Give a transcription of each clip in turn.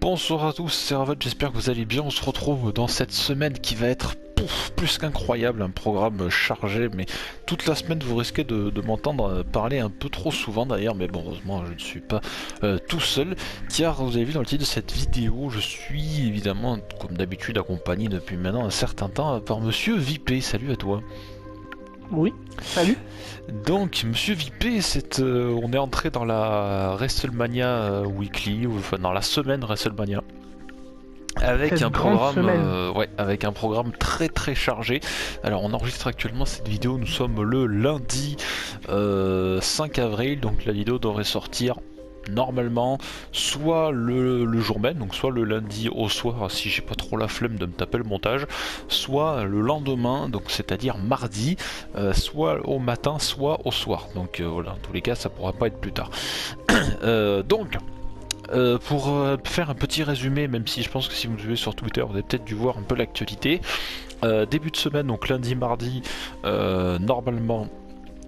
Bonsoir à tous, c'est Ravat, j'espère que vous allez bien. On se retrouve dans cette semaine qui va être plus qu'incroyable, un programme chargé, mais toute la semaine vous risquez de m'entendre parler un peu trop souvent d'ailleurs, mais bon, heureusement je ne suis pas tout seul, car vous avez vu dans le titre de cette vidéo, je suis évidemment comme d'habitude accompagné depuis maintenant un certain temps par Monsieur Vipé. Salut à toi. Oui, salut. Donc, Monsieur Vipé, on est entré dans la WrestleMania Weekly, ou enfin dans la semaine WrestleMania. Avec Cette un grande programme, semaine. avec un programme très chargé. Alors on enregistre actuellement cette vidéo, nous sommes le lundi 5 avril, donc la vidéo devrait sortir normalement soit le jour même, donc soit le lundi au soir si j'ai pas trop la flemme de me taper le montage, soit le lendemain, donc c'est-à-dire mardi, soit au matin, soit au soir. Donc voilà, en tous les cas ça pourra pas être plus tard. Pour faire un petit résumé, même si je pense que si vous me suivez sur Twitter, vous avez peut-être dû voir un peu l'actualité. Début de semaine, donc lundi, mardi, normalement,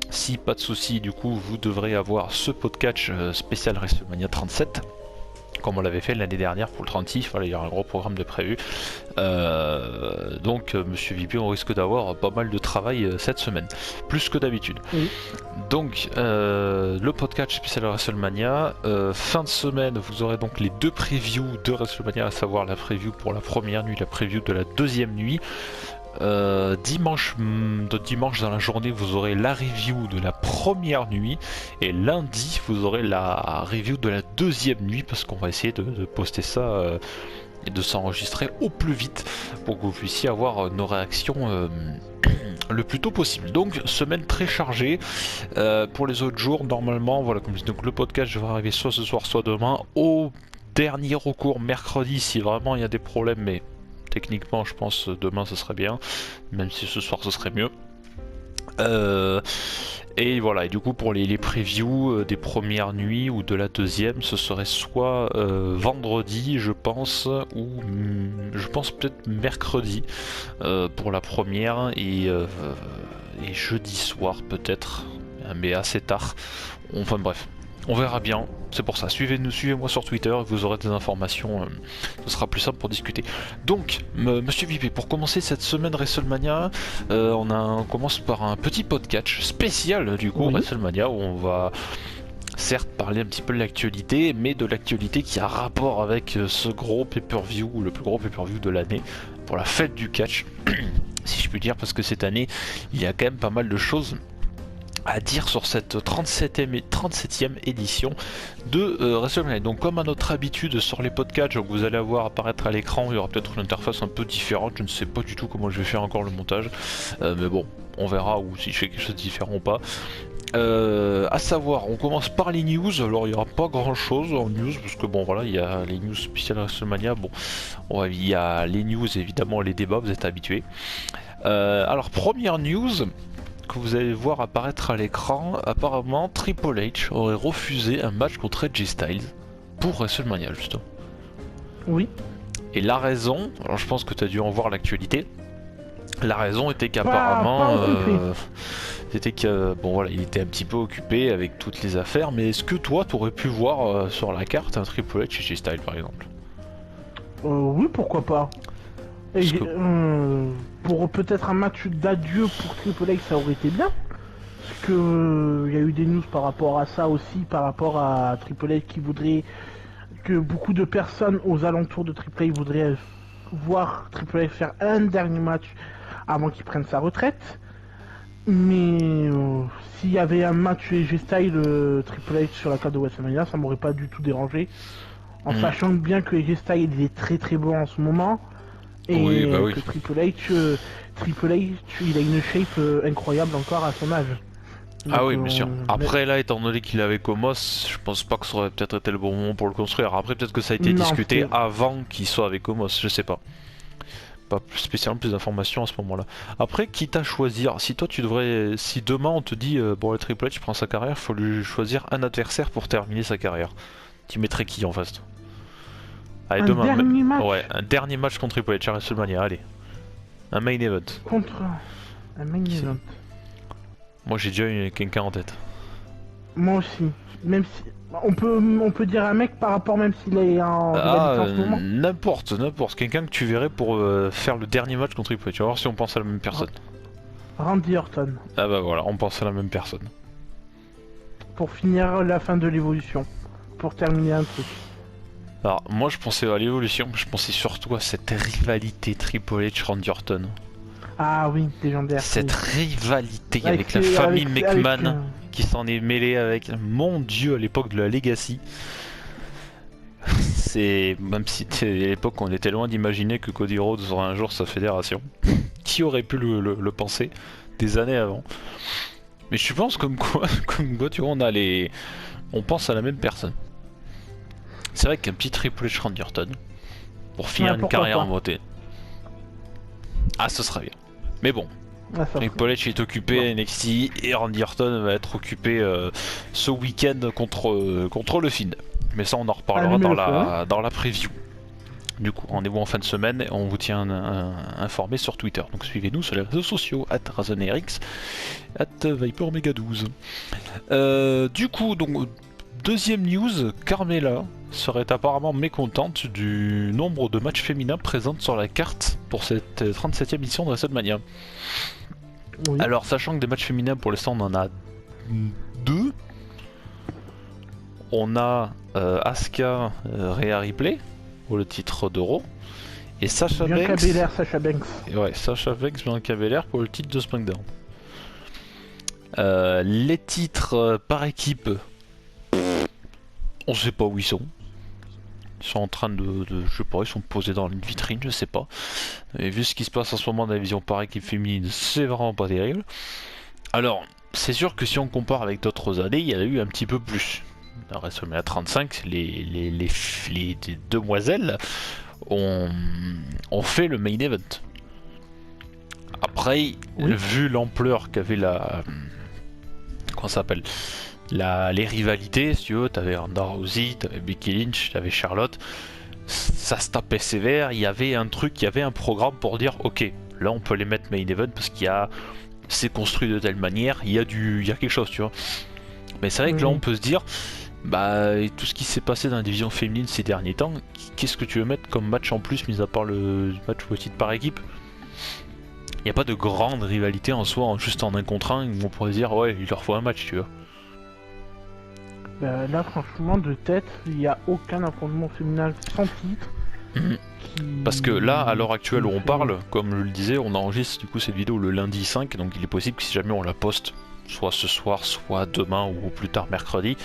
si pas de soucis, du coup, vous devrez avoir ce podcast spécial WrestleMania 37. Comme on l'avait fait l'année dernière pour le 36, voilà, il y aura un gros programme de prévu. Donc, Monsieur Vipi, on risque d'avoir pas mal de travail cette semaine, plus que d'habitude. Oui. Donc, le podcast spécial WrestleMania. Fin de semaine, vous aurez donc les deux previews de WrestleMania, à savoir la preview pour la première nuit, la preview de la deuxième nuit. Dimanche dans la journée, vous aurez la review de la première nuit, et lundi, vous aurez la review de la deuxième nuit, parce qu'on va essayer de poster ça et de s'enregistrer au plus vite pour que vous puissiez avoir nos réactions le plus tôt possible. Donc semaine très chargée. Pour les autres jours, normalement, voilà, comme je dis, donc le podcast devrait arriver soit ce soir, soit demain. Au dernier recours, mercredi, si vraiment il y a des problèmes, mais techniquement, je pense demain ce serait bien, même si ce soir ce serait mieux. Et voilà, et du coup pour les previews des premières nuits ou de la deuxième, ce serait soit vendredi je pense, ou je pense peut-être mercredi pour la première, et jeudi soir peut-être, mais assez tard. Enfin bref, on verra bien, c'est pour ça. Suivez-moi sur Twitter, vous aurez des informations, ce sera plus simple pour discuter. Donc, Monsieur Vipé, pour commencer cette semaine WrestleMania, on commence par un petit podcast spécial du coup Oui. WrestleMania, où on va certes parler un petit peu de l'actualité, mais de l'actualité qui a rapport avec ce gros pay-per-view, le plus gros pay-per-view de l'année, pour la fête du catch, si je puis dire, parce que cette année, il y a quand même pas mal de choses à dire sur cette 37e édition de WrestleMania. Donc comme à notre habitude sur les podcasts, donc vous allez avoir apparaître à l'écran, il y aura peut-être une interface un peu différente, je ne sais pas du tout comment je vais faire encore le montage, mais bon, on verra, ou si je fais quelque chose de différent ou pas. À savoir, on commence par les news. Alors il n'y aura pas grand chose en news, parce que bon voilà, il y a les news spéciales WrestleMania, bon, ouais, il y a les news évidemment, les débats, vous êtes habitués. Alors première news que vous allez voir apparaître à l'écran, apparemment Triple H aurait refusé un match contre AJ Styles pour WrestleMania justement. Oui. Et la raison, alors je pense que tu as dû en voir l'actualité, la raison était Pas qu'apparemment au complet. c'était que bon voilà, il était un petit peu occupé avec toutes les affaires, mais est-ce que toi t'aurais pu voir sur la carte un Triple H chez Styles par exemple? Oui, pourquoi pas. Parce Et, que pour peut-être un match d'adieu pour Triple H, ça aurait été bien. Parce que il y a eu des news par rapport à ça aussi, par rapport à Triple H qui voudrait que beaucoup de personnes aux alentours de Triple H voudraient voir Triple H faire un dernier match avant qu'il prenne sa retraite. Mais s'il y avait un match AJ Styles Triple H sur la carte de WrestleMania, ça m'aurait pas du tout dérangé. En sachant bien que AJ Styles il est très bon en ce moment. oui, bah Et oui. que Triple H, il a une shape incroyable encore à son âge. Ah Donc, oui, bien sûr. Après là, étant donné qu'il est avec Omos, je pense pas que ça aurait peut-être été le bon moment pour le construire. Après, peut-être que ça a été non, discuté c'est avant qu'il soit avec Omos, je sais pas. Pas spécialement plus d'informations à ce moment-là. Après, quitte à choisir, si toi tu devrais, si demain on te dit bon, le Triple H prend sa carrière, faut lui choisir un adversaire pour terminer sa carrière. Tu mettrais qui en face? Allez, un demain, dernier ouais, match un dernier match contre Triple H à WrestleMania, allez. Un main event. contre un main Qui c'est? event. Moi j'ai déjà quelqu'un en tête. Moi aussi. Même si On peut dire un mec par rapport, même s'il est en rivalité en ce moment. N'importe, quelqu'un que tu verrais pour faire le dernier match contre Triple H. Tu vas voir si on pense à la même personne. Randy Orton. Ah bah voilà, on pense à la même personne. Pour finir la fin de l'évolution. Pour terminer un truc. Alors moi je pensais à l'évolution, mais je pensais surtout à cette rivalité Triple H Randy Orton. Ah oui, légendaire. Cette rivalité avec Avec la famille avec- McMahon avec, qui s'en est mêlée avec, mon dieu, à l'époque de la Legacy. C'est, même si à l'époque on était loin d'imaginer que Cody Rhodes aurait un jour sa fédération. Qui aurait pu le penser des années avant. Mais je pense comme quoi tu vois, on pense à la même personne. C'est vrai qu'un petit Triple H Randy Orton pour finir Ouais, une pourquoi carrière pas. en beauté. Ah, ce serait bien. Mais bon, Ah, ça Triple H est occupé à NXT et Randy Orton va être occupé ce week-end contre le Fiend. Mais ça, on en reparlera Allumez dans la preview. Du coup, rendez-vous en fin de semaine et on vous tient informé sur Twitter. Donc suivez-nous sur les réseaux sociaux, @RazenRX, @ViperOmega12. Du coup, donc, deuxième news, Carmella serait apparemment mécontente du nombre de matchs féminins présents sur la carte pour cette 37e édition de WrestleMania. Oui. Alors, sachant que des matchs féminins, pour l'instant, on en a 2. On a Asuka, Rhea Ripley pour le titre d'Euro. Et Sasha Bianca Banks. Belair, Sasha Banks. Et ouais, Sasha Banks, Bianca Belair pour le titre de SmackDown. Les titres par équipe, on sait pas où ils sont. Ils sont en train je sais pas, ils sont posés dans une vitrine, je sais pas. Et vu ce qui se passe en ce moment dans la division par équipe féminine, c'est vraiment pas terrible. Alors, c'est sûr que si on compare avec d'autres années, il y en a eu un petit peu plus. Dans WrestleMania 35, les demoiselles ont fait le main event. Après, Oui. vu l'ampleur qu'avait comment ça s'appelle, les rivalités, si tu veux, t'avais Ronda Rousey, t'avais Becky Lynch, t'avais Charlotte, ça se tapait sévère, il y avait un truc, il y avait un programme pour dire ok, là on peut les mettre main event parce c'est construit de telle manière, il y a quelque chose, tu vois. Mais c'est vrai que là on peut se dire, bah, et tout ce qui s'est passé dans la division féminine ces derniers temps, qu'est-ce que tu veux mettre comme match en plus, mis à part le match au titre par équipe? Il n'y a pas de grande rivalité en soi, juste en un contre un, où on pourrait dire ouais, il leur faut un match, tu vois. Là, franchement, de tête, il n'y a aucun affrontement féminin sans titre. Mhm. Parce que là, à l'heure actuelle où on parle, comme je le disais, on enregistre du coup cette vidéo le lundi 5, donc il est possible que si jamais on la poste, soit ce soir, soit demain ou plus tard mercredi,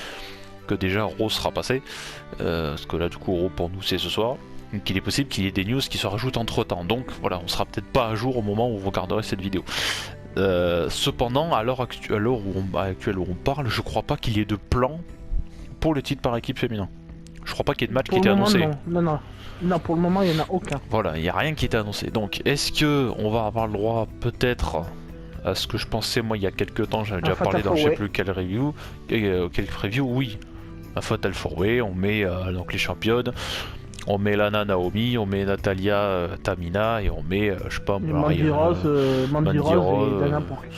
que déjà Raw sera passé, parce que là du coup Raw pour nous c'est ce soir, donc il est possible qu'il y ait des news qui se rajoutent entre temps, donc voilà, on sera peut-être pas à jour au moment où vous regarderez cette vidéo. Cependant, à l'heure actuelle où on parle, je crois pas qu'il y ait de plan pour le titre par équipe féminin. Je crois pas qu'il y ait de match qui ait été annoncé. Non, pour le moment, il n'y en a aucun. Voilà, il n'y a rien qui était annoncé. Donc, est-ce que on va avoir le droit, peut-être, à ce que je pensais, moi, il y a quelques temps, j'avais déjà parlé dans je sais plus quelle review, quelle preview, oui. La Fatal 4-Way, on met donc les championnes, on met Lana Naomi, on met Natalia Tamina, et on met, je sais pas, Mandy Rose et Dana Brooke.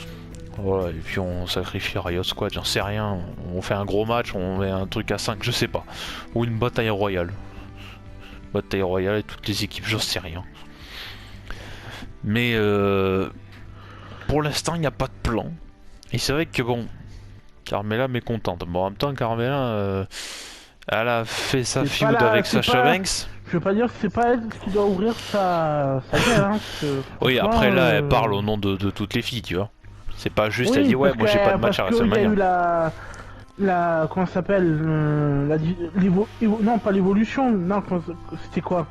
Voilà, et puis on sacrifie Riot Squad, j'en sais rien. On fait un gros match, on met un truc à 5, je sais pas. Ou une bataille royale. Bataille royale et toutes les équipes, j'en sais rien. Mais pour l'instant, il n'y a pas de plan. Et c'est vrai que bon, Carmella mécontente. Bon, en même temps, Carmella, elle a fait sa feud avec Sasha Banks. Je veux pas dire que c'est pas elle qui doit ouvrir sa gueule. Hein, oui, après là, elle parle au nom de toutes les filles, tu vois. C'est pas juste, elle dit ouais, moi j'ai pas de match à WrestleMania. Il y a eu comment ça s'appelle non, pas l'évolution, non, c'était quoi?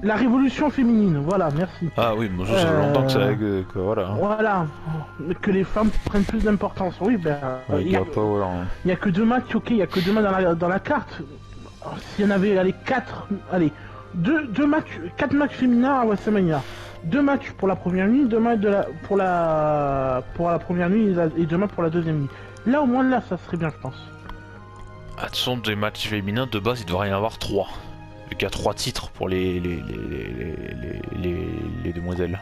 La révolution féminine, voilà, merci. Ah oui, moi ça fait longtemps que ça voilà. Voilà, que les femmes prennent plus d'importance. Oui, il y a que 2 matchs, ok, il y a que 2 matchs dans la carte. S'il y en avait, 4 matchs féminins à WrestleMania. 2 matchs pour la première nuit, 2 matchs pour la première nuit et 2 matchs pour la deuxième nuit. Là, au moins, là, ça serait bien, je pense. Ah, ce sont des matchs féminins, de base, il devrait y en avoir 3. Vu qu'il y a 3 titres pour les demoiselles.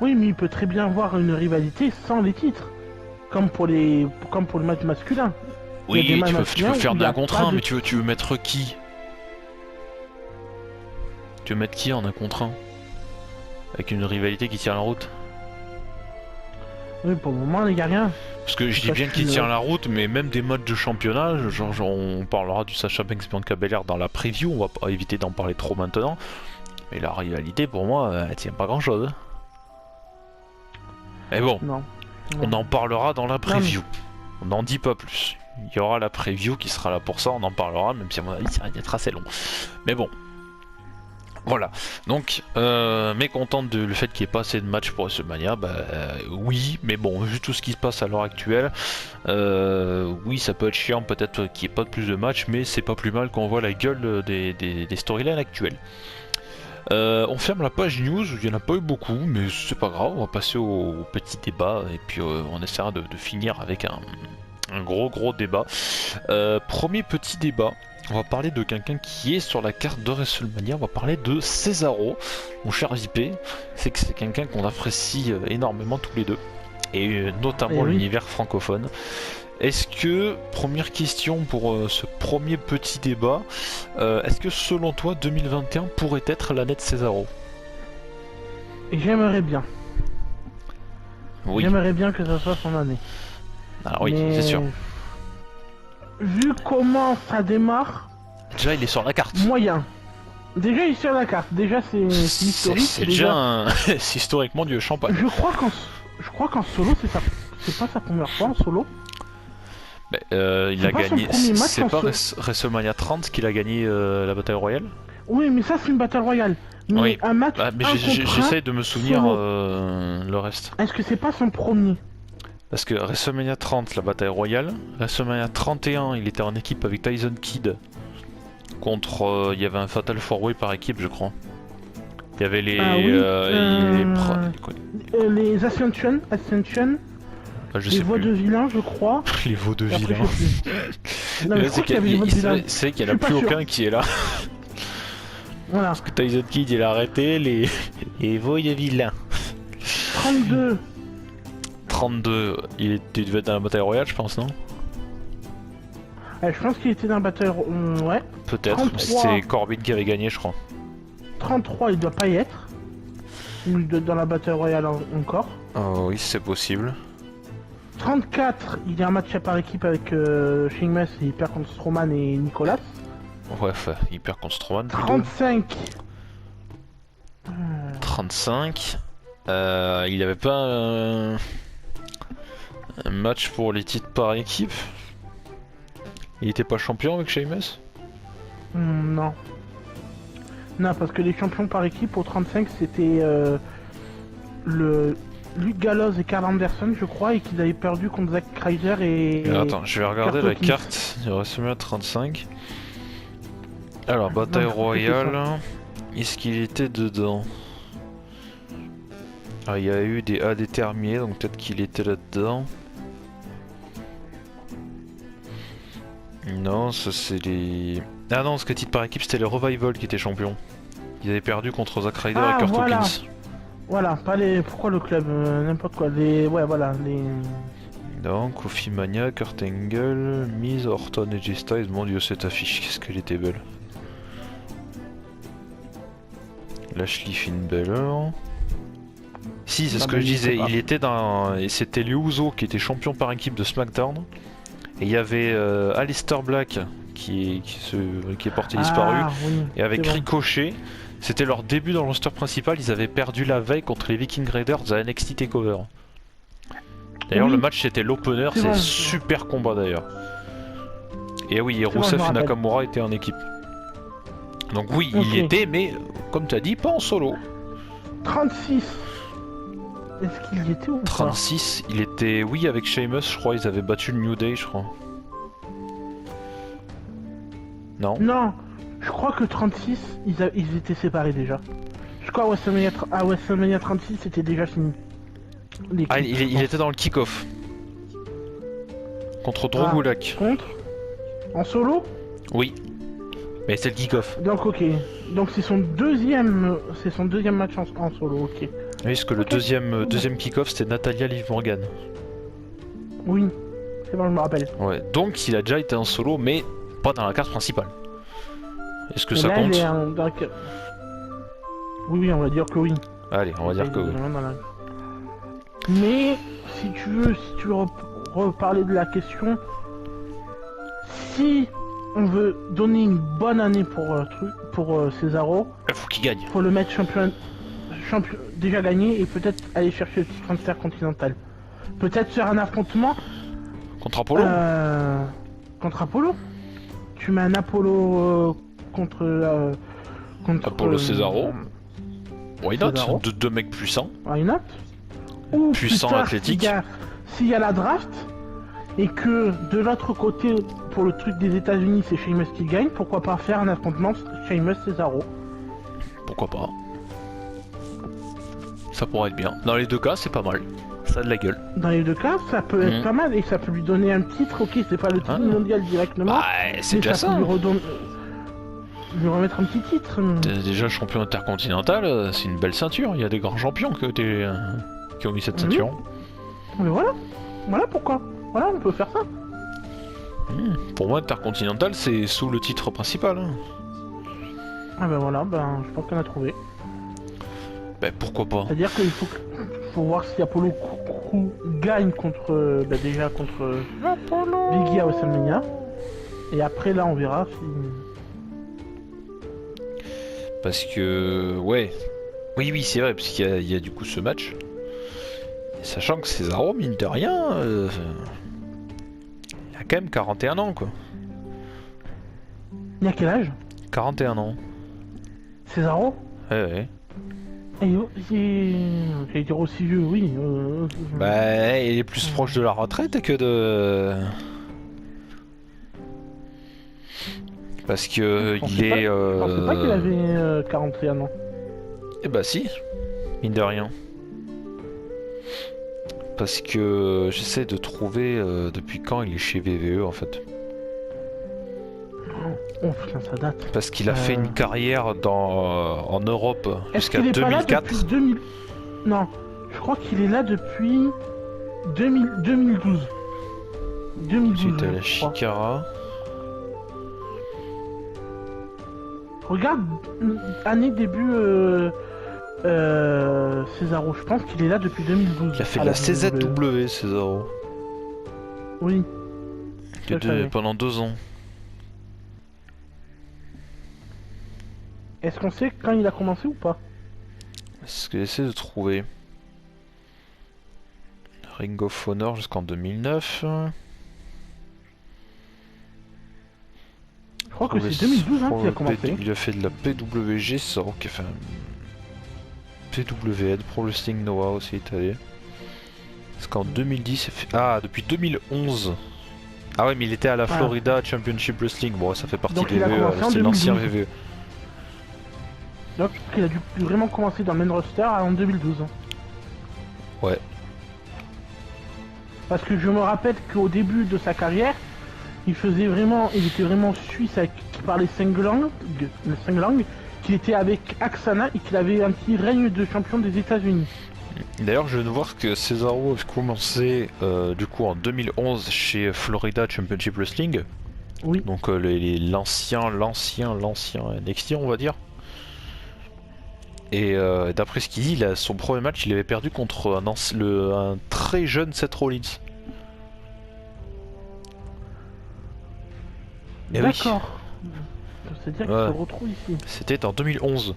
Oui, mais il peut très bien avoir une rivalité sans les titres. Comme pour le match masculin. Il y a des Oui, matchs tu peux masculins faire où il y a d'un contre pas un, de- mais tu veux mettre qui? Tu veux mettre qui en un contre un? Avec une rivalité qui tient la route? Oui, pour le moment, il n'y a rien. Parce que je dis Ça, bien je qu'il suis, tient la route, mais même des matchs de championnat, genre on parlera du Sasha Banks Bianca Belair dans la preview, on va pas éviter d'en parler trop maintenant. Mais la rivalité, pour moi, elle tient pas grand chose. Mais bon, Non. on en parlera dans la mais- preview. On n'en dit pas plus. Il y aura la preview qui sera là pour ça, on en parlera, même si à mon avis ça va être assez long. Mais bon. Voilà. Donc, mécontent de le fait qu'il n'y ait pas assez de matchs pour WrestleMania, oui, mais bon, vu tout ce qui se passe à l'heure actuelle, oui, ça peut être chiant peut-être qu'il n'y ait pas plus de matchs, mais c'est pas plus mal qu'on voit la gueule des storylines actuelles. On ferme la page news, il n'y en a pas eu beaucoup, mais c'est pas grave, on va passer au petit débat, et puis on essaiera de finir avec un gros débat. Premier petit débat, on va parler de quelqu'un qui est sur la carte de WrestleMania, on va parler de Cesaro, mon cher JP, c'est que c'est quelqu'un qu'on apprécie énormément tous les deux, et notamment oui. l'univers francophone. Est-ce que, première question pour ce premier petit débat, est-ce que selon toi 2021 pourrait être l'année de Cesaro? J'aimerais bien. Oui, J'aimerais bien que ça soit son année. alors oui, Mais c'est sûr. Vu comment ça démarre, Déjà il est sur la carte. moyen. Déjà, il est sur la carte. Déjà, c'est historique. C'est déjà un... c'est historiquement du champagne. Je crois qu'en solo, c'est pas sa première fois en solo. Il C'est a pas son gagné. premier match C'est en pas solo. WrestleMania 30 qu'il a gagné la bataille royale? Oui, mais ça, c'est une Battle Royale. Mais Oui. un match Ah, mais un contre j'essaye de me souvenir solo. le reste. Est-ce que c'est pas son premier? Parce que WrestleMania 30, la bataille royale. WrestleMania 31, il était en équipe avec Tyson Kidd. Contre. Il y avait un Fatal 4-Way par équipe, je crois. Il y avait les. Ah oui, les Ascension, Ah, je les sais voix plus. de vilain, je crois. Les veaux de Et après, vilain. je sais plus. Non, mais je crois qu'il y avait les voix de vilain. C'est qu'il y en a Je suis plus pas sûr. aucun qui est là. Voilà. Parce que Tyson Kidd il a arrêté les veaux de vilain. 32. 32, il devait être dans la bataille royale, je pense, non? Je pense qu'il était dans Battle... ouais. Peut-être, 33. c'est Corbin qui avait gagné, je crois. 33, il doit pas y être. Ou il doit être dans la Battle Royale encore. Oh oui, c'est possible. 34, il y a un match par équipe avec Sheamus, il perd contre Strowman et Nicolas. Bref, il perd contre Strowman. plutôt. 35. 35. Il n'y avait pas un match pour les titres par équipe? Il était pas champion avec Sheamus? Non. Non, parce que les champions par équipe au 35, c'était le Luke Gallows et Karl Anderson, je crois, et qu'ils avaient perdu contre Zack Ryder et... Attends, je vais regarder Kurt la Hawkins. carte de WrestleMania 35. Alors, bataille Non, je crois que c'était royale, est-ce qu'il était dedans? Ah, il y a eu des indéterminés, donc peut-être qu'il était là-dedans. Non, ça c'est les... Ah non, parce que titre par équipe, c'était le Revival qui était champion. Ils avaient perdu contre Zack Ryder Ah, et Kurt voilà. Hawkins. Voilà, pas les... Pourquoi le club n'importe quoi, les... Ouais, voilà, les... Donc, Kofi Mania, Kurt Angle, Miz, Orton et J-Styles. Mon dieu, cette affiche, qu'est-ce qu'elle était belle. Lashley Finn Balor. Si, c'est ce Ah que bah, je je sais disais. pas. Il était dans... Et c'était les Usos qui était champion par équipe de SmackDown. Et il y avait Aleister Black qui est porté disparu. Ah, oui, Et avec c'est bon. Ricochet, c'était leur début dans le roster principal. Ils avaient perdu la veille contre les Viking Raiders à NXT TakeOver. D'ailleurs, Oui. le match c'était l'opener, C'est c'est bon. super combat d'ailleurs. Et oui, et C'est bon, Rusev je me et rappelle. Nakamura étaient en équipe. Donc oui, Ok. il y était, mais comme tu as dit, pas en solo. 36. Est-ce qu'il y était ou pas? 36, il était, oui, avec Sheamus, je crois, ils avaient battu le New Day, je crois. Non? Non, je crois que 36, ils étaient séparés déjà. Je crois à WrestleMania 36, c'était déjà fini. L'équipe, Ah, je il pense. était dans le kick-off. Contre Drew Ah. Gulak. Contre En solo? Oui. Mais c'est le kick-off. Donc ok. Donc c'est son deuxième match en solo, ok. Oui, parce que le Ok. deuxième kick-off c'était Natalia Liv Morgan. Oui. C'est bon, je me rappelle. Ouais, donc il a déjà été en solo, mais pas dans la carte principale. Est-ce que Et ça là, compte? il est Oui, on va dire que oui. Allez, on va dire que oui. Mais si tu veux, reparler de la question, si on veut donner une bonne année pour Cesaro, Il faut qu'il gagne. faut le mettre champion déjà gagné et peut-être aller chercher le titre intercontinental. Peut-être faire un affrontement Contre Apollo contre Apollo. Tu mets un Apollo contre Apollo Cesaro. Why not? Cesaro. Deux mecs puissants. Why not? Ou Puissant, plus tard, athlétique. S'il y a la draft et que de l'autre côté, pour le truc des États-Unis, c'est Sheamus qui gagne, pourquoi pas faire un affrontement Sheamus-Cesaro? Pourquoi pas? Ça pourrait être bien. Dans les deux cas, c'est pas mal. Ça a de la gueule. Dans les deux cas, ça peut être pas mal et ça peut lui donner un titre. Ok, c'est pas le titre mondial directement. Bah, c'est mais déjà ça. ça. Peut lui remettre un petit titre. Déjà champion intercontinental, c'est une belle ceinture. Il y a des grands champions qui ont eu cette ceinture. Mais voilà. Voilà pourquoi. Voilà, on peut faire ça. Pour moi, intercontinental, c'est sous le titre principal. Hein. Ah ben voilà, je pense qu'on a trouvé. Ben pourquoi pas. C'est-à-dire qu'il faut voir si Apollo Crew gagne contre Biggie à WrestleMania. Et après là on verra si... Parce que... Ouais. Oui, c'est vrai, parce qu'il y a du coup ce match. Et sachant que Cesaro, mine de rien... il a quand même 41 ans, quoi. Il a quel âge? 41 ans. Cesaro? Ouais. J'allais dire aussi vieux, oui. Bah, il est plus proche de la retraite que de... Parce que il est... Je pensais pas qu'il avait 41 ans. Eh bah si, mine de rien. Parce que j'essaie de trouver depuis quand il est chez VVE en fait. Oh putain, ça date. Parce qu'il a fait une carrière en Europe jusqu'à 2004. Non, je crois qu'il est là depuis 2012. 2012. C'était à la Chikara. Regarde, année début Cesaro, je pense qu'il est là depuis 2012. Il a fait de la CZW, Cesaro. Oui. Pendant 2 ans. Est-ce qu'on sait quand il a commencé ou pas? C'est ce que j'essaie de trouver. Ring of Honor jusqu'en 2009. Je crois que c'est 2012 hein, qu'il a commencé. Il a fait de la PWG, Cesaro qui a fait un PWN, Pro Wrestling Noah aussi italien. Parce qu'en 2010, il fait... Ah, depuis 2011. Ah ouais, mais il était à la Florida Championship Wrestling. Bon, ça fait partie des VVE, c'est l'ancien VVE. Donc il a dû vraiment commencer dans le main roster en 2012. Ouais. Parce que je me rappelle qu'au début de sa carrière, il était vraiment suisse, qui parlait 5 langues, qu'il était avec Aksana et qu'il avait un petit règne de champion des États-Unis. D'ailleurs, je viens de voir que Cesaro a commencé du coup en 2011 chez Florida Championship Wrestling. Oui. Donc l'ancien NXT, on va dire. Et d'après ce qu'il dit, son premier match, il avait perdu contre un très jeune Seth Rollins. D'accord. C'est-à-dire qu'il se retrouve ici. C'était en 2011.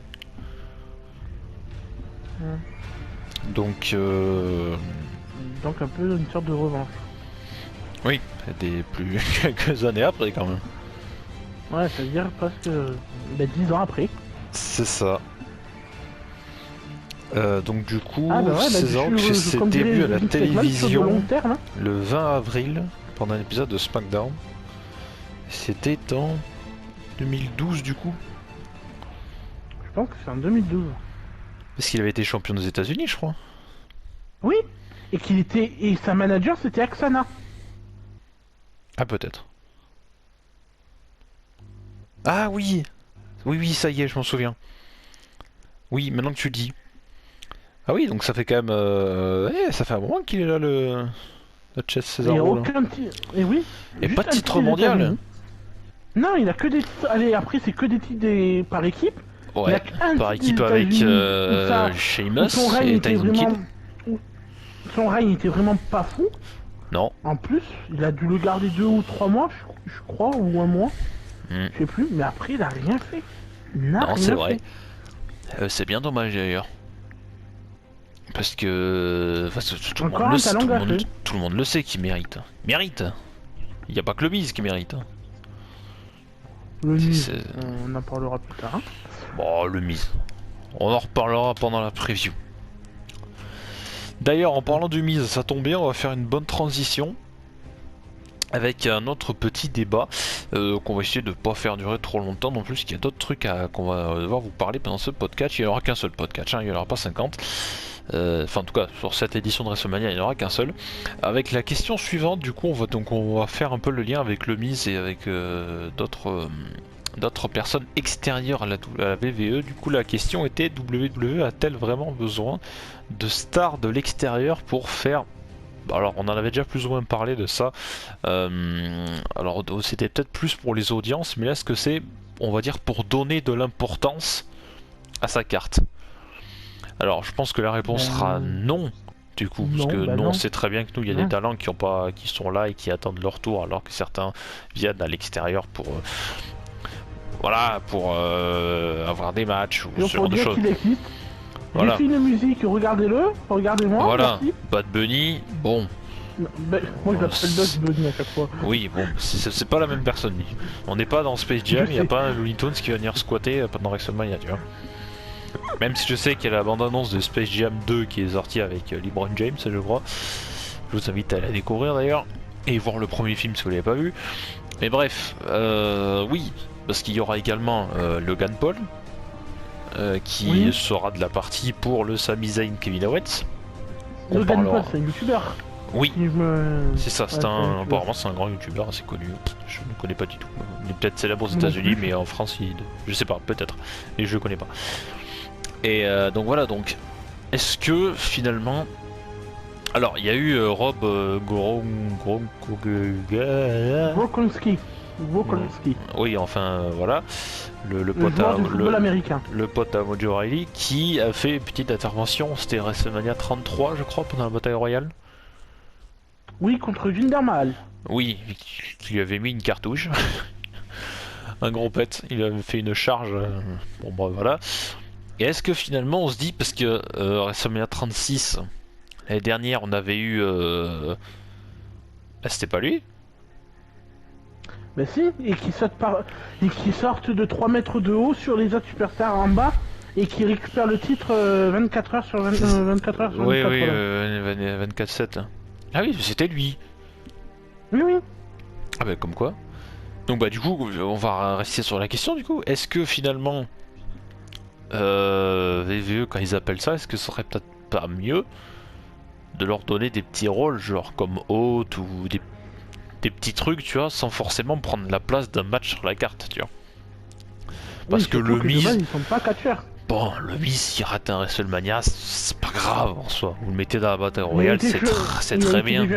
Donc un peu une sorte de revanche. Oui, quelques années après quand même. Ouais, c'est-à-dire presque 10 ans après. C'est ça. Donc du coup, Cesaro fait ses débuts à la télévision terme, hein. le 20 avril pendant un épisode de SmackDown. C'était en 2012 du coup. Je pense que c'est en 2012. Parce qu'il avait été champion des États-Unis, je crois. Oui, et sa manager c'était Aksana. Ah peut-être. Ah oui, ça y est, je m'en souviens. Oui, maintenant que tu le dis. Ah oui, donc ça fait quand même... ça fait un moment qu'il est là, le le Chess Il n'y a Cesaro là. aucun titre. Et oui. Et juste pas de un titre des mondial. États-Unis. Non, il a que des titres. Allez, après, c'est que des titres par équipe. Il Ouais, a qu'un par titre équipe des avec États-Unis où où Sheamus son règne et était Tyson vraiment. Kidd. où son règne était vraiment pas fou. Non. En plus, il a dû le garder 2 ou 3 mois, je crois, ou un mois. Hmm. Je sais plus, mais après, il a rien fait. Il n'a Non, rien c'est vrai. fait. C'est bien dommage d'ailleurs. Parce que tout le Encore monde un le sait, talent gâché. tout le monde le sait qu'il mérite. Il mérite. Il n'y a pas que le Miz qui mérite. Le Miz, c'est- on en parlera plus tard. Hein. Bon, le Miz. On en reparlera pendant la preview. D'ailleurs, en parlant du Miz, ça tombe bien, on va faire une bonne transition avec un autre petit débat qu'on va essayer de pas faire durer trop longtemps non plus, parce qu'il y a d'autres trucs qu'on va devoir vous parler pendant ce podcast. Il n'y aura qu'un seul podcast, hein, il n'y en aura pas 50. Enfin, en tout cas, sur cette édition de WrestleMania, il n'y en aura qu'un seul. Avec la question suivante, du coup, on va faire un peu le lien avec le Miz et avec d'autres personnes extérieures à la WWE. Du coup, la question était, WWE a-t-elle vraiment besoin de stars de l'extérieur pour faire... Alors, on en avait déjà plus ou moins parlé de ça. Alors, c'était peut-être plus pour les audiences, mais là, ce que c'est, on va dire, pour donner de l'importance à sa carte. Alors, je pense que la réponse sera non. Du coup, Non, parce que bah nous, non. on sait très bien que nous, il y a Non. des talents qui sont là et qui attendent leur tour, alors que certains viennent à l'extérieur pour, pour avoir des matchs ou Donc, ce genre pour de dire choses. qu'il existe. Voilà. J'ai fait une musique, regardez-le, regardez-moi. Voilà. Merci. Bad Bunny, bon, Non, ben, moi, je l'appelle Dog Bunny à chaque fois. oui, bon, c'est pas la même personne. Lui. On n'est pas dans Space Jam, il n'y a sais. pas un Looney Tunes qui va venir squatter pendant WrestleMania, tu vois. Même si je sais qu'il y a la bande-annonce de Space Jam 2 qui est sortie avec LeBron James, je crois. Je vous invite à la découvrir d'ailleurs et voir le premier film si vous l'avez pas vu. Mais bref, oui, parce qu'il y aura également Logan Paul qui Oui. sera de la partie pour le Sami Zayn Kevin Owens. On Logan parlera- Paul, c'est un youtubeur. Oui, Si je me... c'est ça, c'est Ouais, un... un apparemment c'est un grand youtubeur assez connu. Je ne connais pas du tout. Il est peut-être célèbre aux Moi non États-Unis, plus. mais en France, je sais pas, peut-être. Et je le connais pas. Et donc voilà, donc est-ce que finalement. Alors, il y a eu Rob Gronkowski. Gronkowski. Oui, enfin voilà, le Le pote à joueur du football américain. le pote à Mojo Riley qui a fait une petite intervention. C'était WrestleMania 33, je crois, pendant la bataille royale. Oui, contre Jinder Mahal. Oui, qui lui avait mis une cartouche. Un gros pet, il avait fait une charge. Bon, bah voilà. Et est-ce que finalement on se dit, parce que WrestleMania 36, l'année dernière, on avait eu. Ah, c'était pas lui? Bah si, et qui sortent de 3 mètres de haut sur les autres superstars en bas et qui récupèrent le titre 24 heures sur 24 heures sur 24 Oui, oui, voilà. 24/7. Ah oui, c'était lui. Oui, oui. Ah bah comme quoi. Donc bah du coup, on va rester sur la question du coup. Est-ce que finalement, VVE quand ils appellent ça, est-ce que ce serait peut-être pas mieux de leur donner des petits rôles, genre comme hôte ou des petits trucs, tu vois, sans forcément prendre la place d'un match sur la carte, tu vois. Parce Oui, que surtout le de Miz, base, ils sont pas catcheurs. bon, le Miz s'il rate un WrestleMania, c'est pas grave en soi. Vous le mettez dans la bataille Il a royale, été c'est très bien.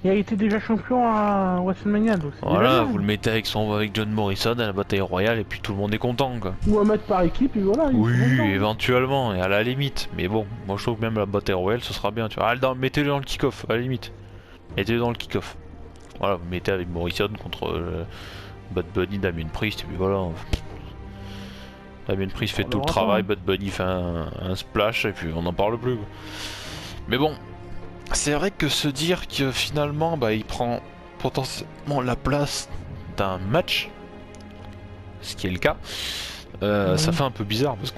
Il a été déjà champion à WrestleMania, donc c'est déjà Voilà, bien. vous le mettez avec John Morrison à la bataille royale et puis tout le monde est content, quoi. Ou à mettre par équipe, et voilà. ils Oui, sont contents. éventuellement, et à la limite. Mais bon, moi je trouve que même la bataille royale, ce sera bien, tu vois. Ah, mettez-le dans le kick-off, à la limite. Mettez-le dans le kick-off. Voilà, vous mettez avec Morrison contre Bad Bunny, Damien Priest, et puis voilà. Damien Priest fait On tout le aura travail, pas, Bad Bunny fait un splash, et puis on n'en parle plus. Quoi. Mais bon, c'est vrai que se dire que finalement, bah, il prend potentiellement la place d'un match, ce qui est le cas, ça fait un peu bizarre parce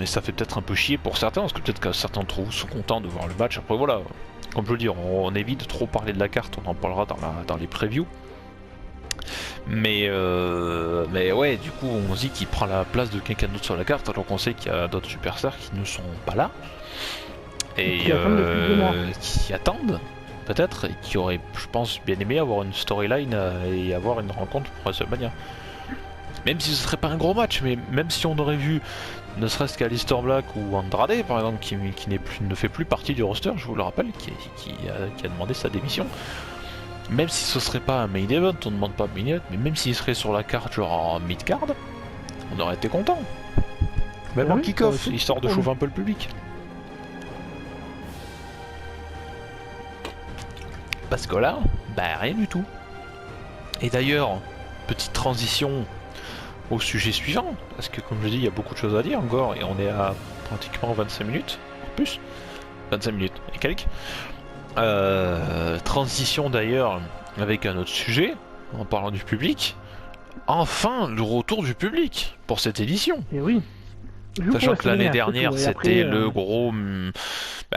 et ça fait peut-être un peu chier pour certains parce que peut-être que certains d'entre vous sont contents de voir le match. Après voilà, comme je le dis, on évite de trop parler de la carte, on en parlera dans les previews. Mais ouais, du coup on se dit qu'il prend la place de quelqu'un d'autre sur la carte alors qu'on sait qu'il y a d'autres superstars qui ne sont pas là et qui attendent depuis 2 mois. qui attendent peut-être et qui auraient, je pense, bien aimé avoir une storyline et avoir une rencontre pour WrestleMania. Même si ce serait pas un gros match, mais même si on aurait vu ne serait-ce qu'Alistair Black ou Andrade par exemple qui ne fait plus partie du roster, je vous le rappelle, qui a demandé sa démission. Même si ce serait pas un main event, on ne demande pas main event, mais même s'il serait sur la carte genre en mid card, on aurait été content. Même en kick-off, histoire de chauffer un peu le public. Parce que là, bah rien du tout. Et d'ailleurs, petite transition au sujet suivant, parce que comme je dis, il y a beaucoup de choses à dire encore, et on est à pratiquement 25 minutes, en plus, 25 minutes et quelques. Transition d'ailleurs avec un autre sujet, en parlant du public. Enfin, le retour du public pour cette édition. Et oui. Sachant que l'année dernière, c'était le gros...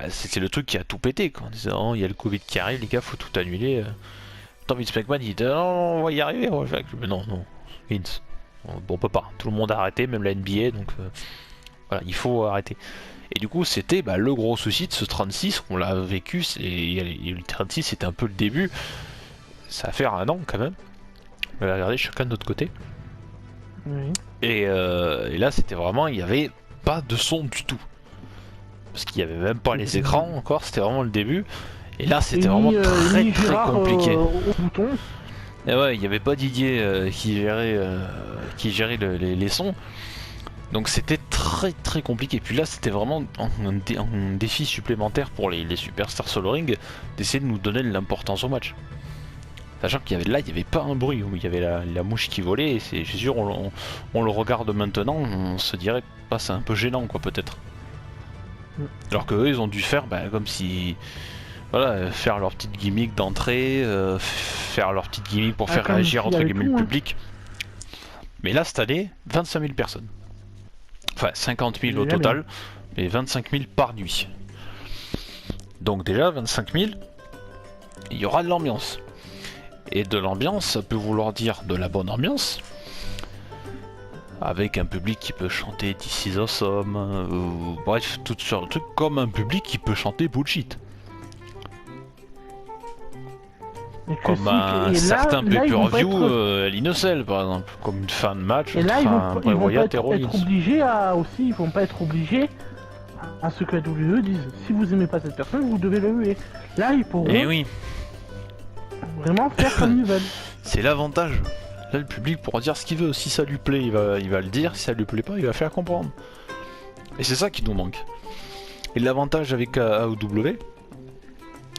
c'était le truc qui a tout pété, quoi, en disant, oh, il y a le Covid qui arrive, les gars, faut tout annuler. Tant Vince McMahon, il dit, non, on va y arriver. Mais non, Vince, on peut pas. Tout le monde a arrêté, même la NBA, donc voilà, il faut arrêter. Et du coup, c'était le gros souci de ce 36, on l'a vécu, le 36 c'était un peu le début, ça va faire un an quand même. On va regarder chacun de notre côté. Oui. Et là, c'était vraiment, il n'y avait pas de son du tout. Parce qu'il n'y avait même pas les écrans encore, c'était vraiment le début. Et là, c'était vraiment très compliqué. Au bouton. Et ouais, il n'y avait pas Didier qui gérait les sons. Donc c'était très compliqué. Puis là, c'était vraiment un défi supplémentaire pour les superstars solo ring d'essayer de nous donner de l'importance au match. Sachant qu'il y avait là, il n'y avait pas un bruit, il y avait la mouche qui volait, et je suis sûr, on le regarde maintenant, on se dirait, c'est un peu gênant, quoi, peut-être. Alors que eux, ils ont dû faire, comme si, voilà, faire leur petite gimmick d'entrée, faire leur petite gimmick pour faire réagir, entre guillemets, le public. Mais là, cette année, 25 000 personnes. Enfin, 50 000 au total, mais 25 000 par nuit. Donc déjà, 25 000, il y aura de l'ambiance. Et de l'ambiance, ça peut vouloir dire de la bonne ambiance, avec un public qui peut chanter This is awesome, ou bref, toutes sortes de trucs, comme un public qui peut chanter bullshit. Comme un certain pay-per-view à l'Innocel par exemple, comme une fin de match, et là, ils vont pas être obligés ils vont pas être obligés à ce que la WWE dise, si vous aimez pas cette personne, vous devez le huer. Là, ils pourront... Et oui. Vraiment faire comme ils veulent. C'est l'avantage. Là, le public pourra dire ce qu'il veut. Si ça lui plaît, il va le dire. Si ça lui plaît pas, il va faire comprendre. Et c'est ça qui nous manque. Et l'avantage avec AEW,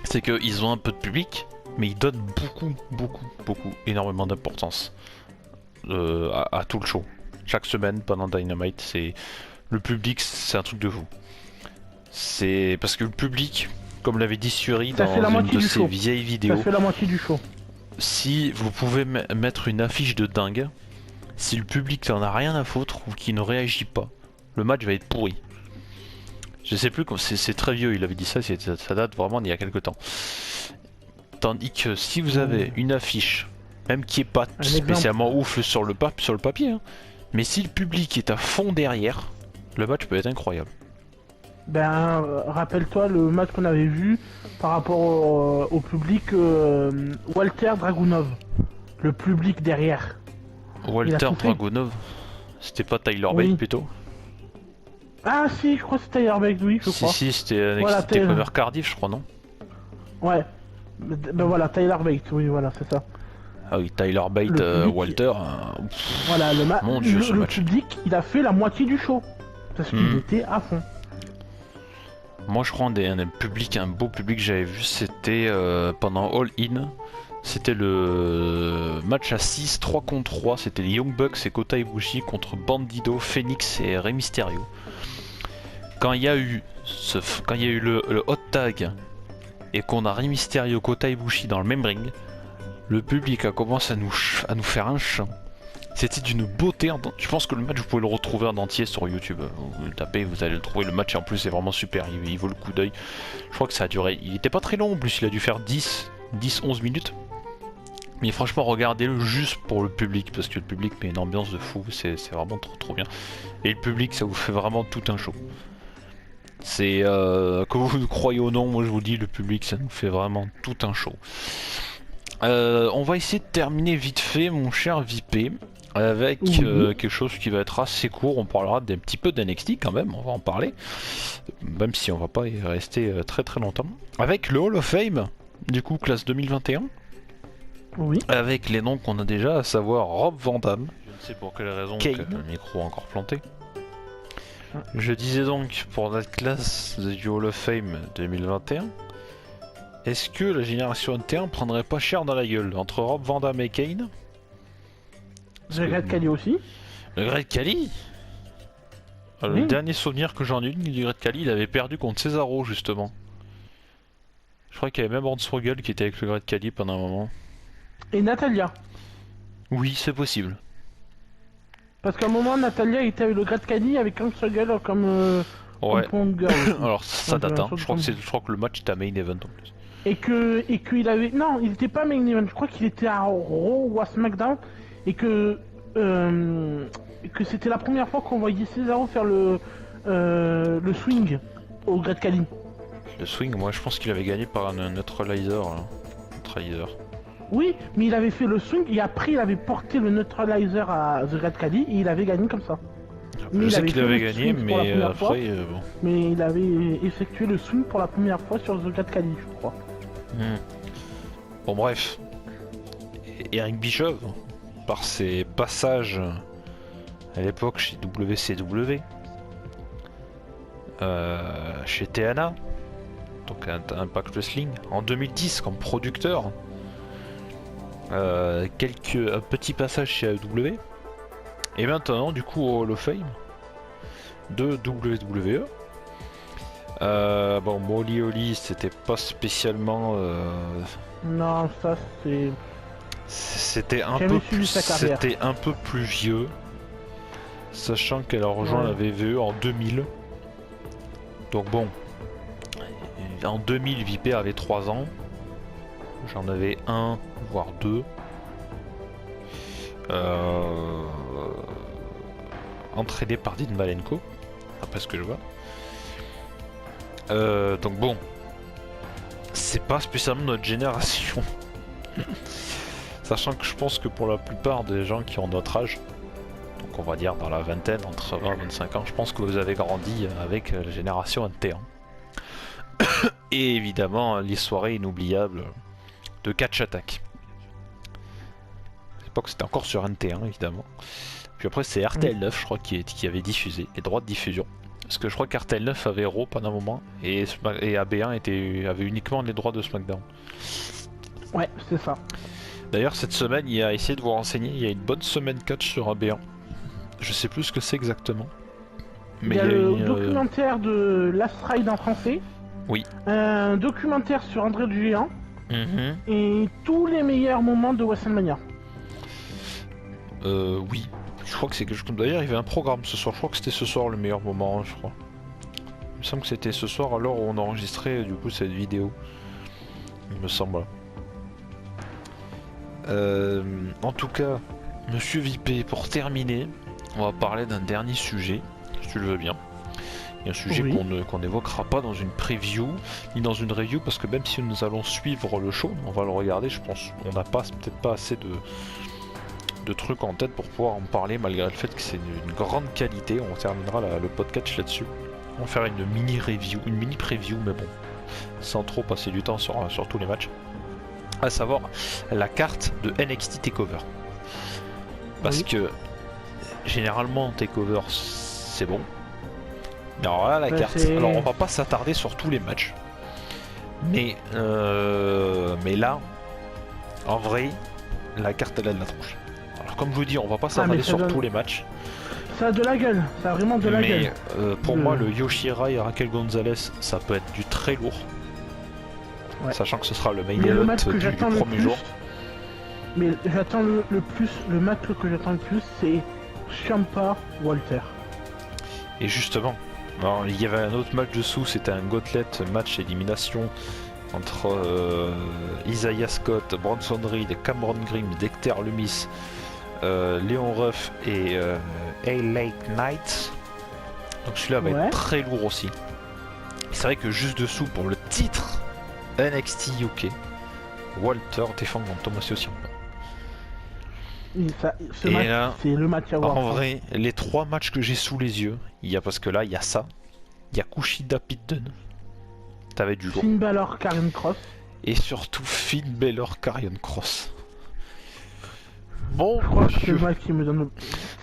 c'est qu'ils ont un peu de public, mais ils donnent énormément d'importance à tout le show. Chaque semaine pendant Dynamite, c'est le public, c'est un truc de fou. C'est parce que le public, comme l'avait dit Suri dans une de ses vieilles vidéos, ça fait la moitié du show. Si vous pouvez mettre une affiche de dingue, si le public n'en a rien à foutre ou qui ne réagit pas, le match va être pourri. Je sais plus, c'est très vieux, il avait dit ça, ça date vraiment d'il y a quelques temps. Tandis que si vous avez une affiche, même qui est pas spécialement ouf sur le papier, hein, mais si le public est à fond derrière, le match peut être incroyable. Rappelle-toi le match qu'on avait vu par rapport au public Walter Dragunov. Le public derrière. Walter Dragunov, c'était pas Tyler Bate plutôt? Ah si, je crois que c'était Tyler Bate, oui, je crois. Si, c'était Connor Cardiff, je crois, non? Ouais. Voilà, Tyler Bate, oui, voilà, c'est ça. Ah oui, Tyler Bate, Walter. Voilà, mon Dieu, ce match. Le public, il a fait la moitié du show. Parce qu'il était à fond. Moi je crois un beau public que j'avais vu, c'était pendant All In. C'était le match à 6, 3 contre 3, c'était les Young Bucks et Kota Ibushi contre Bandido, Phoenix et Rey Mysterio. Quand il y a eu le hot tag et qu'on a Rey Mysterio, Kota Ibushi dans le même ring, le public a commencé à nous faire un chant. C'était d'une beauté. Je pense que le match, vous pouvez le retrouver en entier sur YouTube. Vous le tapez, vous allez le trouver. Le match en plus est vraiment super. Il vaut le coup d'œil. Je crois que ça a duré. Il était pas très long en plus. Il a dû faire 10-11 minutes. Mais franchement, regardez-le juste pour le public. Parce que le public met une ambiance de fou. C'est vraiment trop bien. Et le public, ça vous fait vraiment tout un show. C'est que vous le croyez ou non, moi je vous dis, le public, ça nous fait vraiment tout un show. On va essayer de terminer vite fait, mon cher Vipé. avec Oui. quelque chose qui va être assez court. On parlera d'un petit peu d'NXT quand même, on va en parler, même si on va pas y rester très très longtemps. Avec le Hall of Fame, du coup classe 2021, Oui. avec les noms qu'on a déjà, à savoir Rob Van Dam. Je ne sais pour quelle raison que le micro a encore planté. Je disais donc, pour la classe du Hall of Fame 2021, est-ce que la génération NT1 prendrait pas cher dans la gueule entre Rob Van Dam et Kane? The Great Khali aussi. Le Great Khali, le Oui. dernier souvenir que j'en ai du Great Khali, il avait perdu contre Cesaro justement. Je crois qu'il y avait même Hornswoggle qui était avec le Great Khali pendant un moment. Et Natalia. Oui, c'est possible. Parce qu'à un moment, Natalia était avec le Great Khali avec un Struggle comme Ouais. Compound Girl aussi. Alors ça Donc, date, hein. un Je crois que le match était à main event en plus. Et qu'il avait... Non, il était pas main event. Je crois qu'il était à Raw ou à SmackDown. Et que c'était la première fois qu'on voyait Cesaro faire le swing au Great Khali. Le swing, moi je pense qu'il avait gagné par un neutralizer. Là. Neutralizer. Oui, mais il avait fait le swing et après il avait porté le neutralizer à The Great Khali et il avait gagné comme ça. Je sais qu'il fait avait le gagné, swing pour la mais première après, fois, bon. mais il avait effectué le swing pour la première fois sur The Great Khali, je crois. Bon bref. Eric Bischoff, par ses passages à l'époque chez WCW, chez TNA, donc Impact Wrestling, en 2010 comme producteur, un petit passage chez AEW, et maintenant du coup au Hall of Fame de WWE. Bon, Molly Holly, c'était pas spécialement. Non, ça c'est... C'était un J'avais peu suivi plus, sa carrière. c'était un peu plus vieux, sachant qu'elle a rejoint la VVE en 2000. Donc bon, en 2000, Viper avait 3 ans. J'en avais un, voire deux. Entraîné par Dean Malenko, après ce que je vois. Donc bon, c'est pas spécialement notre génération. Sachant que je pense que pour la plupart des gens qui ont notre âge, donc on va dire dans la vingtaine, entre 20 et 25 ans, je pense que vous avez grandi avec la génération NT1. Et évidemment les soirées inoubliables de Catch Attack. À l'époque c'était encore sur NT1 évidemment. Puis après c'est RTL9 je crois qui avait diffusé les droits de diffusion. Parce que je crois qu'RTL9 avait Raw pendant un moment et AB1 avait uniquement les droits de SmackDown. Ouais, c'est ça. D'ailleurs cette semaine il a essayé de vous renseigner, il y a une bonne semaine catch sur AB1. Je sais plus ce que c'est exactement. Mais il y a le documentaire de Last Ride en français. Oui. Un documentaire sur André le Géant. Et tous les meilleurs moments de WrestleMania. Oui. Je crois que c'est quelque chose comme... D'ailleurs il y avait un programme ce soir, je crois que c'était ce soir le meilleur moment, je crois. Il me semble que c'était ce soir à l'heure où on enregistrait du coup cette vidéo. Il me semble. En tout cas, Monsieur Vipé, pour terminer, on va parler d'un dernier sujet, si tu le veux bien. Il y a un sujet qu'on n'évoquera pas dans une preview, ni dans une review, parce que même si nous allons suivre le show, on va le regarder, je pense qu'on n'a peut-être pas assez de trucs en tête pour pouvoir en parler, malgré le fait que c'est une grande qualité. On terminera le podcast là-dessus. On va faire une mini review, une mini preview, mais bon, sans trop passer du temps sur tous les matchs. À savoir la carte de NXT TakeOver. Parce que généralement TakeOver c'est bon. Mais alors là la carte, alors on va pas s'attarder sur tous les matchs. Mais là, en vrai, la carte elle a de la tronche. Alors comme je vous dis, on va pas s'attarder sur tous les matchs. Ça a de la gueule, ça a vraiment de la gueule. Mais pour moi le Yoshi-Rai et Raquel Gonzalez, ça peut être du très lourd. Ouais. Sachant que ce sera le main event du premier jour. Mais j'attends le match que j'attends le plus, c'est Ciampa Walter. Et justement, alors, il y avait un autre match dessous, c'était un gauntlet match élimination entre Isaiah Scott, Bronson Reed, Cameron Grimm, Dexter Lumis, Léon Ruff et A-Late Knight. Donc celui-là va être très lourd aussi. C'est vrai que juste dessous, pour le titre NXT UK, Walter défend contre Tommaso Ciampa. Ce Et match, là, c'est le match à voir. en vrai, les 3 matchs que j'ai sous les yeux, parce que là, il y a ça, il y a Kushida Pete Dunne, t'avais du lourd. Finn Balor, Karrion Kross. Et surtout Finn Balor, Karrion Kross. Bon, Je crois que c'est le match qui me donne.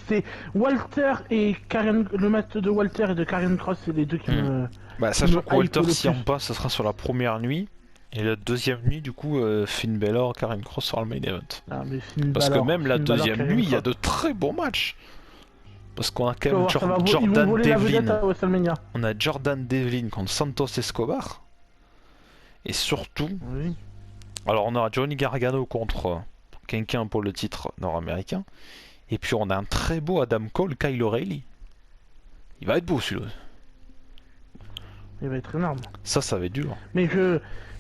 C'est Walter et Karrion. Le match de Walter et de Karrion Kross, c'est les deux qui me. bah, sachant que hype Walter, le si on plus. passe, ça sera sur la première nuit. Et la deuxième nuit, du coup, Finn Balor, Karrion Kross sera le main event. Ah, mais Finn Parce Balor, que même la Finn Balor, deuxième Karrion nuit, il y a Kross. de très bons matchs. Parce qu'on a Tu quand vas même voir, ils vont Jordan voler la vedette Devlin. à WrestleMania. On a Jordan Devlin contre Santos Escobar. Et surtout, Oui. alors on aura Johnny Gargano contre quelqu'un pour le titre nord-américain. Et puis on a un très beau Adam Cole, Kyle O'Reilly. Il va être beau celui-là. Il va être énorme. Ça va être dur.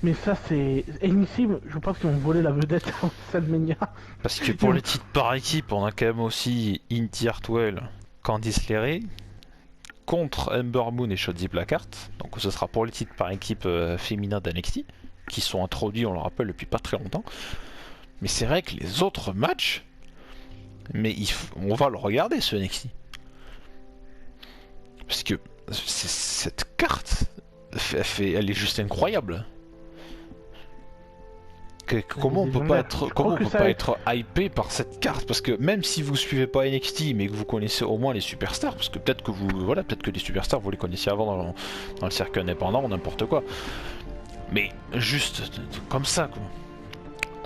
Mais ça, c'est. Éliminative, je pense qu'ils vont voler la vedette à WrestleMania. Parce que pour les titres par équipe, on a quand même aussi Indy Hartwell, Candice LeRae contre Ember Moon et Shotzi Blackheart. Donc ce sera pour les titres par équipe féminin d'NXT, qui sont introduits, on le rappelle, depuis pas très longtemps. Mais c'est vrai que les autres matchs, mais on va le regarder ce NXT. Parce que cette carte, elle est juste incroyable. Comment on peut pas être hypé par cette carte? Parce que même si vous suivez pas NXT mais que vous connaissez au moins les superstars, parce que peut-être que les superstars vous les connaissiez avant dans le circuit indépendant ou n'importe quoi. Mais juste comme ça quoi.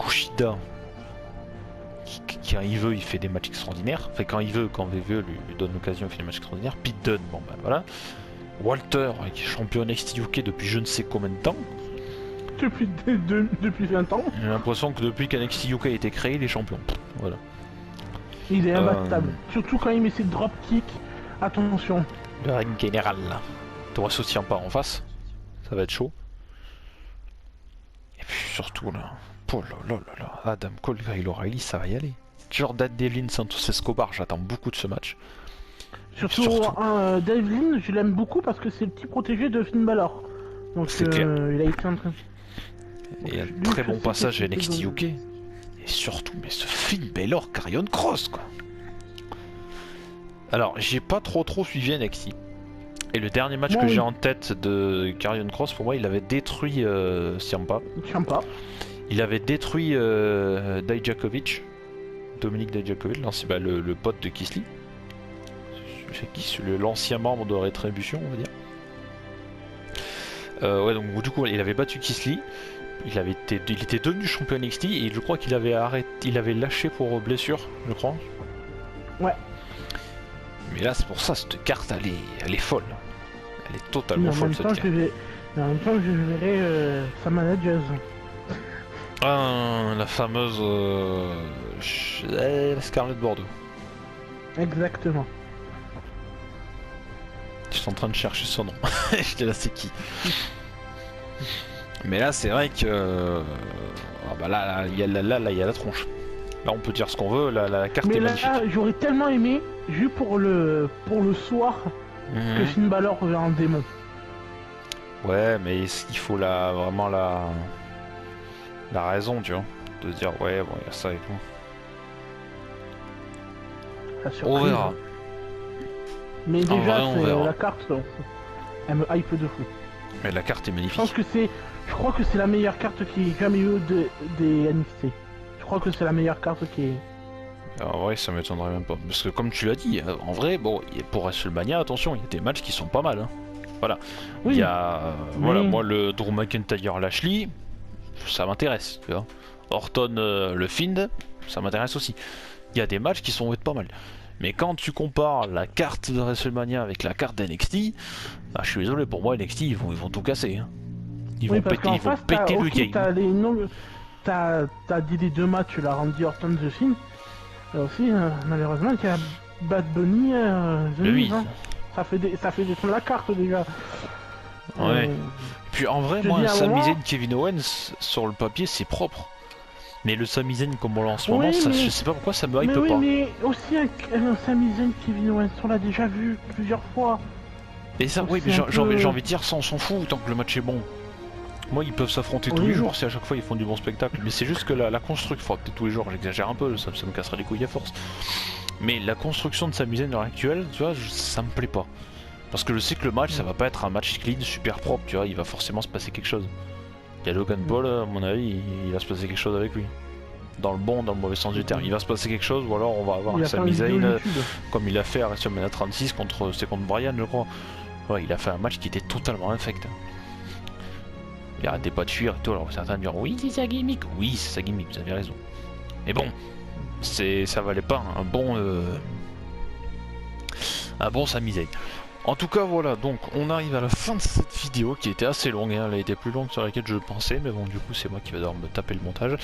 Kushida, quand il veut, il fait des matchs extraordinaires. Enfin quand VVE lui donne l'occasion, il fait des matchs extraordinaires. Pete Dunne, bon ben voilà. Walter, qui est champion NXT UK depuis je ne sais combien de temps. Depuis 20 ans. J'ai l'impression que depuis qu'NXT UK a été créé, il est champion. Voilà. Il est imbattable. Surtout quand il met ses dropkicks. Attention. Le ring général là. Tu ne soutient pas en face. Ça va être chaud. Et puis surtout là. Oh là là là là. Adam Cole, Kyle O'Reilly, ça va y aller. Jordan Devlin, Santos Escobar, j'attends beaucoup de ce match. Surtout Devlin, je l'aime beaucoup parce que c'est le petit protégé de Finn Balor. Donc C'est clair. Il a été en train. Et un très bon passage à NXT UK. Et surtout, mais ce Finn Balor, Karrion Kross quoi. Alors, j'ai pas trop suivi NXT. Et le dernier match que j'ai en tête de Karrion Kross, pour moi, il avait détruit Ciampa. Il avait détruit Dijakovic. Dominique Dijakovic, c'est le pote de Kisly. L'ancien membre de Rétribution, on va dire. Ouais, donc du coup, il avait battu Kisly. Il était devenu champion NXT et je crois qu'il avait lâché pour blessure, je crois. Ouais. Mais là, c'est pour ça, cette carte, elle est folle. Elle est totalement folle, cette carte. En même temps, je verrai sa manageuse. La fameuse Scarlett Bordeaux. Exactement. Je suis en train de chercher son nom. J'étais là, c'est qui? Mais là, c'est vrai que là, il y a la tronche. Là, on peut dire ce qu'on veut. La carte est magnifique. Mais là, j'aurais tellement aimé, juste pour le soir, que Finn Balor revient en démon. Ouais, mais il faut vraiment la raison, tu vois, de se dire ouais, bon, il y a ça et tout. On verra. Mais déjà, la carte, elle me hype de fou. Mais la carte est magnifique. Je crois que c'est la meilleure carte qui ait jamais eu des NXT. Je crois que c'est la meilleure carte qui est. En vrai, ça m'étonnerait même pas. Parce que comme tu l'as dit, en vrai, bon, pour WrestleMania, attention, il y a des matchs qui sont pas mal. Hein. Voilà. Oui. Il y a, voilà, moi le Drew McIntyre Lashley, ça m'intéresse. Tu vois. Orton le Fiend, ça m'intéresse aussi. Il y a des matchs qui sont pas mal. Mais quand tu compares la carte de WrestleMania avec la carte d'NXT, bah, je suis désolé, pour moi NXT ils vont tout casser. Hein. Ils vont péter le game. T'as dit les deux matchs, la Randy Orton The Fiend. Et aussi, malheureusement, il y a Bad Bunny, The Miz, hein. Ça fait descendre la carte déjà. Ouais. Et puis en vrai, moi, Sami Zayn, Kevin Owens, sur le papier, c'est propre. Mais le Sami Zayn comme on l'a en ce moment, je sais pas pourquoi ça me hype pas. Mais aussi un Sami Zayn, Kevin Owens, on l'a déjà vu plusieurs fois. Et ça, oui, mais j'ai envie de dire, ça on s'en fout tant que le match est bon. Moi, ils peuvent s'affronter tous Oui. les jours si à chaque fois ils font du bon spectacle. Mais c'est juste que la construction, enfin, peut-être tous les jours, j'exagère un peu, ça me casserait les couilles à force. Mais la construction de Sami Zayn à l'heure actuelle, tu vois, ça me plaît pas. Parce que je sais que le match, ça va pas être un match clean, super propre, tu vois, il va forcément se passer quelque chose. Il y a Logan Paul, à mon avis, il va se passer quelque chose avec lui. Dans le bon, dans le mauvais sens du terme. Il va se passer quelque chose, ou alors on va avoir Sami Zayn, comme il a fait à WrestleMania 36 c'était contre Bryan, je crois. Ouais, il a fait un match qui était totalement infect. Il arrêtait pas de fuir et tout, alors certains diront oui, c'est sa gimmick. Oui, c'est sa gimmick, vous avez raison. Mais bon, ça valait pas un bon Sami Zayn. En tout cas, voilà, donc on arrive à la fin de cette vidéo qui était assez longue, hein. Elle a été plus longue sur laquelle je pensais, mais bon, du coup, c'est moi qui vais devoir me taper le montage.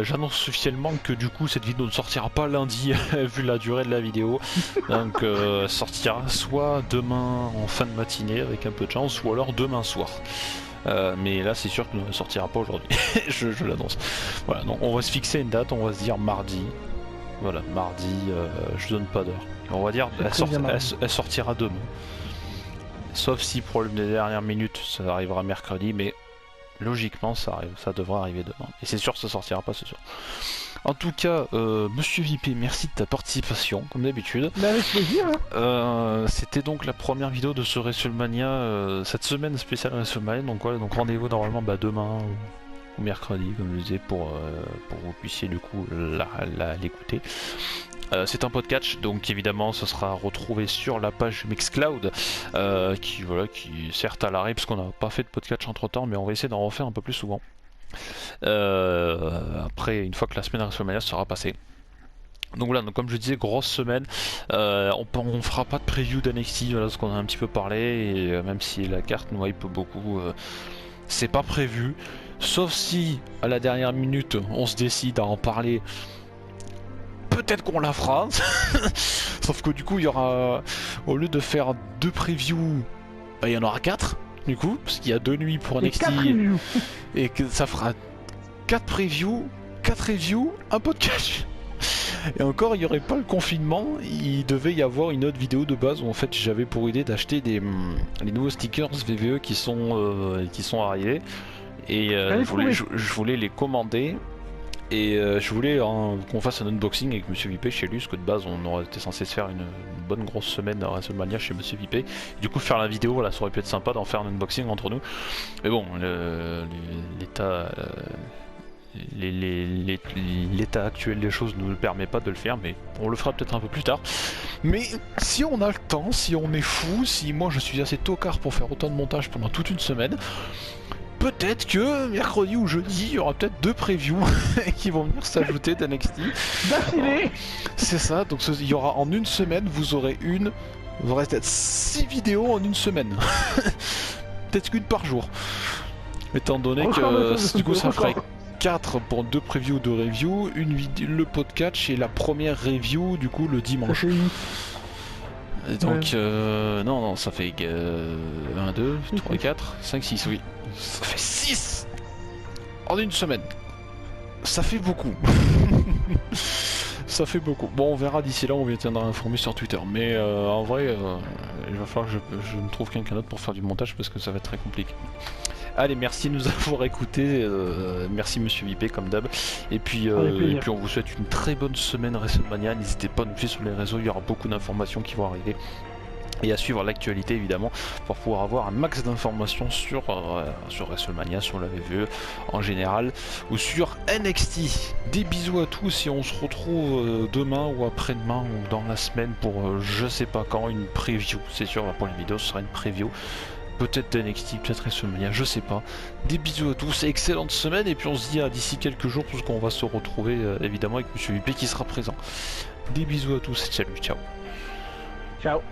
J'annonce officiellement que du coup, cette vidéo ne sortira pas lundi, vu la durée de la vidéo. Donc, sortira soit demain en fin de matinée avec un peu de chance, ou alors demain soir. Mais là, c'est sûr qu'elle ne sortira pas aujourd'hui, je l'annonce. Voilà, donc on va se fixer une date, on va se dire mardi. Voilà, mardi, je donne pas d'heure. On va dire, elle sortira demain. Sauf si, problème des dernières minutes, ça arrivera mercredi, mais logiquement, ça devrait arriver demain. Et c'est sûr que ça sortira pas ce soir. En tout cas, Monsieur VP, merci de ta participation, comme d'habitude. Avec plaisir. C'était donc la première vidéo de ce WrestleMania, cette semaine spéciale WrestleMania. Donc voilà, donc rendez-vous normalement demain ou mercredi, comme je disais, pour que vous puissiez du coup l'écouter. C'est un podcast, donc évidemment ce sera retrouvé sur la page Mixcloud, qui certes à l'arrêt parce qu'on n'a pas fait de podcast entre temps, mais on va essayer d'en refaire un peu plus souvent. Après, une fois que la semaine WrestleMania sera passée. Donc voilà, donc comme je disais, grosse semaine. On fera pas de preview d'NXT, voilà ce qu'on a un petit peu parlé, et même si la carte nous hype beaucoup, c'est pas prévu. Sauf si à la dernière minute on se décide à en parler. Peut-être qu'on la fera. Sauf que du coup il y aura, au lieu de faire 2 previews, il y en aura 4 du coup, parce qu'il y a 2 nuits pour NXT et que ça fera 4 previews, 4 reviews, un podcast. Et encore, il n'y aurait pas le confinement, il devait y avoir une autre vidéo de base où en fait j'avais pour idée d'acheter les nouveaux stickers VVE qui sont arrivés. Et je voulais les commander. Et je voulais qu'on fasse un unboxing avec Monsieur VP chez lui, parce que de base on aurait été censé se faire une bonne grosse semaine à WrestleMania chez Monsieur VP. Du coup faire la vidéo, voilà, ça aurait pu être sympa d'en faire un unboxing entre nous. Mais bon, l'état actuel des choses ne nous le permet pas de le faire, mais on le fera peut-être un peu plus tard. Mais si on a le temps, si on est fou, si moi je suis assez tocard pour faire autant de montage pendant toute une semaine, peut-être que mercredi ou jeudi, il y aura peut-être 2 previews qui vont venir s'ajouter d'NXT. D'affilée. C'est ça, donc il y aura en une semaine, vous aurez peut-être 6 vidéos en une semaine. Peut-être qu'une par jour. Étant donné que du coup ça ferait 4 pour 2 previews, 2 reviews, le podcast et la première review du coup le dimanche. Donc non, ça fait 1, 2, 3, 4, 5, 6, oui. Ça fait 6 en une semaine. Ça fait beaucoup. Ça fait beaucoup. Bon, on verra d'ici là, on vous tiendra informé sur Twitter. Mais en vrai, il va falloir que je me trouve quelqu'un d'autre pour faire du montage parce que ça va être très compliqué. Allez, merci de nous avoir écoutés. Merci Monsieur VP comme d'hab. Et puis on vous souhaite une très bonne semaine WrestleMania. N'hésitez pas à nous suivre sur les réseaux, il y aura beaucoup d'informations qui vont arriver. Et à suivre l'actualité évidemment pour pouvoir avoir un max d'informations sur WrestleMania, sur la VVE en général ou sur NXT. Des bisous à tous et on se retrouve demain ou après-demain ou dans la semaine pour je sais pas quand, une preview. C'est sûr, la prochaine vidéo ce sera une preview. Peut-être NXT, peut-être WrestleMania, je sais pas. Des bisous à tous, excellente semaine et puis on se dit à d'ici quelques jours parce qu'on va se retrouver évidemment avec Monsieur VP qui sera présent. Des bisous à tous et salut, ciao. Ciao.